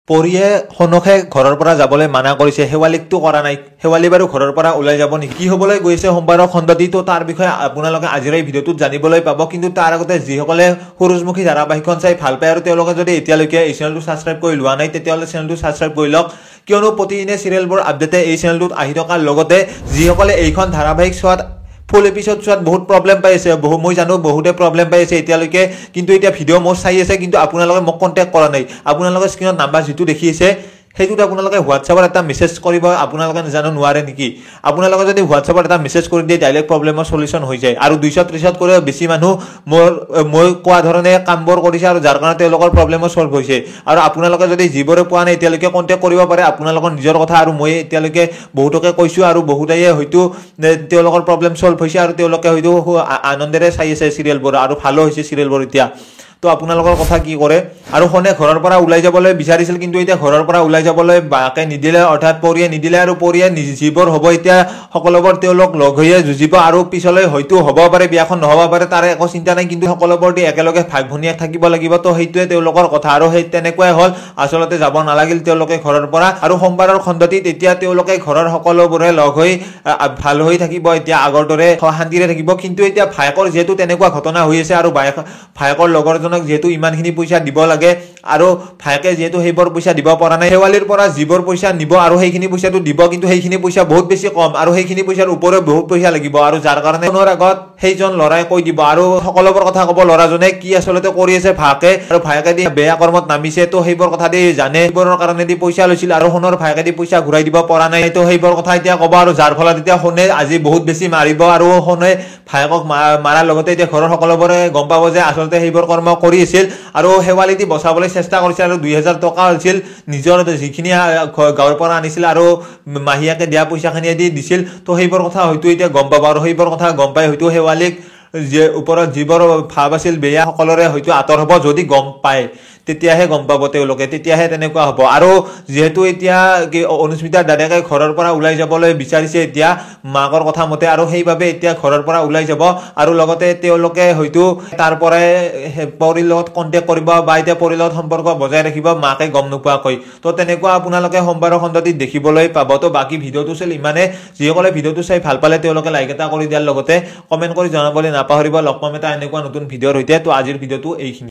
পৰিয়ে সনখে ঘৰৰ পৰা যাবলৈ মানা কৰিছে, শেৱালিকটো কৰা নাই। শেৱালি বাৰু ঘৰৰ পৰা ওলাই যাব নেকি? কি হ'বলৈ গৈছে সোমবাৰৰ খণ্ডটি, তো তাৰ বিষয়ে আপোনালোকে আজিৰ এই ভিডিঅ'টোত জানিবলৈ পাব। কিন্তু তাৰ আগতে যিসকলে সূৰুযমুখী ধাৰাবাহিকখন চাই ভাল পায় আৰু তেওঁলোকে যদি এতিয়ালৈকে এই চেনেলটো ছাবস্ক্ৰাইব কৰি লোৱা নাই, তেতিয়াহ'লে চেনেলটো ছাবস্ক্ৰাইব কৰি লওক। কিয়নো প্ৰতিদিনে চিৰিয়েলবোৰ আপডেটে এই চেনেলটোত আহি থকাৰ লগতে যিসকলে এইখন ধাৰাবাহিক চোৱাত ফুল এপিসোড চোৱাত বহুত প্ৰব্লেম পাই আছে, মই জানো বহুতে প্ৰব্লেম পাই আছে এতিয়ালৈকে, কিন্তু এতিয়া ভিডিঅ' মোৰ চাই আছে কিন্তু আপোনালোকে মোক কণ্টেক্ট কৰা নাই। আপোনালোকে স্ক্ৰীনত নাম্বাৰ যিটো দেখি আছে সেইটোত আপোনালোকে হোৱাটছআপত এটা মেছেজ কৰিব। আপোনালোকে নাজানো নোৱাৰে নেকি? আপোনালোকে যদি হোৱাটছআপত এটা মেছেজ কৰি দিয়ে ডাইৰেক্ট প্ৰব্লেমৰ সলিউশ্যন হৈ যায়। আৰু 230 কৰি বেছি মানুহ মই কোৱা ধৰণে কামবোৰ কৰিছে আৰু যাৰ কাৰণে তেওঁলোকৰ প্ৰব্লেমো সলভ হৈছে। আৰু আপোনালোকে যদি যিবোৰে পোৱা নাই এতিয়ালৈকে কণ্টেক্ট কৰিব পাৰে, আপোনালোকৰ নিজৰ কথা। আৰু মই এতিয়ালৈকে বহুতকে কৈছোঁ আৰু বহুতেই হয়তো তেওঁলোকৰ প্ৰব্লেম সলভ হৈছে আৰু তেওঁলোকে হয়তো আনন্দেৰে চাই আছে চিৰিয়েলবোৰ আৰু ভালো হৈছে চিৰিয়েলবোৰ এতিয়া। তো আপোনালোকৰ কথা কি কৰে? আৰু সনে ঘৰৰ পৰা ওলাই যাবলৈ বিচাৰিছিল কিন্তু এতিয়া ঘৰৰ পৰা ওলাই যাবলৈ বাকে নিদিলে, অৰ্থাৎ পৰিয়ে নিদিলে। আৰু পৰিয়ে যিবোৰ হ'ব এতিয়া সকলোবোৰ তেওঁলোক লগ হৈয়ে যুঁজিব আৰু পিছলৈ হয়তো হ'ব পাৰে বিয়াখন নহ'ব পাৰে, তাৰে একো চিন্তা নাই। কিন্তু সকলোবোৰ একেলগে ভাগ ভনীয়েক থাকিব লাগিব। তো সেইটোৱে তেওঁলোকৰ কথা আৰু সেই তেনেকুৱাই হ'ল। আচলতে যাব নালাগিল তেওঁলোকে ঘৰৰ পৰা। আৰু সোমবাৰৰ খণ্ডটিত এতিয়া তেওঁলোকে ঘৰৰ সকলোবোৰে লগ হৈ ভাল হৈ থাকিব, এতিয়া আগৰ দৰে শান্তিৰে থাকিব। কিন্তু এতিয়া ভায়েকৰ যিহেতু তেনেকুৱা ঘটনা হৈ আছে আৰু ভায়েকৰ লগৰ যিহেতু ইমানখিনি পইচা দিব লাগে আৰু ভায়েকে যিহেতু সেইবোৰ পইচা দিব পৰা নাই, শেৱালিৰ পৰা যিবোৰ পইচা নিব আৰু সেইখিনি পইচাটো দিব, কিন্তু সেইখিনি পইচা বহুত বেছি কম আৰু সেইখিনি পইচাৰ ওপৰত বহুত পইচা লাগিব। আৰু যাৰ কাৰণে ফোনৰ আগত সেইজন ল'ৰাই কৈ দিব আৰু সকলোবোৰ কথা ক'ব ল'ৰাজনে কি আচলতে কৰি আছে ভায়েকে, আৰু ভায়েকে দি বেয়া কৰ্মত নামিছে। তো সেইবোৰ কথা দি জানে, সেইবোৰৰ কাৰণে দি পইচা লৈছিল আৰু সোণৰ ভায়েকে দি পইচা ঘূৰাই দিব পৰা নাই। তো সেইবোৰ কথা এতিয়া ক'ব আৰু যাৰ ফলত এতিয়া সোণে আজি বহুত বেছি মাৰিব আৰু সোণে ভায়েকক মাৰাৰ লগতে এতিয়া ঘৰৰ সকলোবোৰে গম পাব যে আচলতে সেইবোৰ কৰ্ম কৰি আছিল। আৰু শেৱালি দি বচাবলৈ চেষ্টা কৰিছিল আৰু 2000 টকা হৈছিল নিজৰ যিখিনি গাঁৱৰ পৰা আনিছিল আৰু মাহীয়াকে দিয়া পইচাখিনি দি দিছিল। তো সেইবোৰ কথা হয়তো এতিয়া গম পাব আৰু সেইবোৰ কথা গম পাই হয়তো শেৱালিক ওপৰত যিবোৰ ভাৱ আছিল বেয়া সকলোৰে হয়তো আঁতৰ হ'ব। যদি গম পায় তেতিয়াহে গম পাব তেওঁলোকে, তেতিয়াহে তেনেকুৱা হ'ব। আৰু যিহেতু এতিয়া অনুস্মিতাৰ দাদাকে ঘৰৰ পৰা ওলাই যাবলৈ বিচাৰিছে এতিয়া মাকৰ কথা মতে, আৰু সেইবাবে এতিয়া ঘৰৰ পৰা ওলাই যাব আৰু লগতে তেওঁলোকে হয়তো তাৰ পৰাই পৰিৰ লগত কণ্টেক্ট কৰিব বা এতিয়া পৰিৰ লগত সম্পৰ্ক বজাই ৰাখিব মাকে গম নোপোৱাকৈ। তো তেনেকুৱা আপোনালোকে সোমবাৰৰ খণ্ডটিত দেখিবলৈ পাব। তো বাকী ভিডিঅ'টো আছিল ইমানে। যিসকলে ভিডিঅ'টো চাই ভাল পালে তেওঁলোকে লাইক এটা কৰি দিয়াৰ লগতে কমেণ্ট কৰি জনাবলৈ নাপাহৰিব। লগ পাম এটা এনেকুৱা নতুন ভিডিঅ'ৰ সৈতে। তো আজিৰ ভিডিঅ'টো এইখিনি।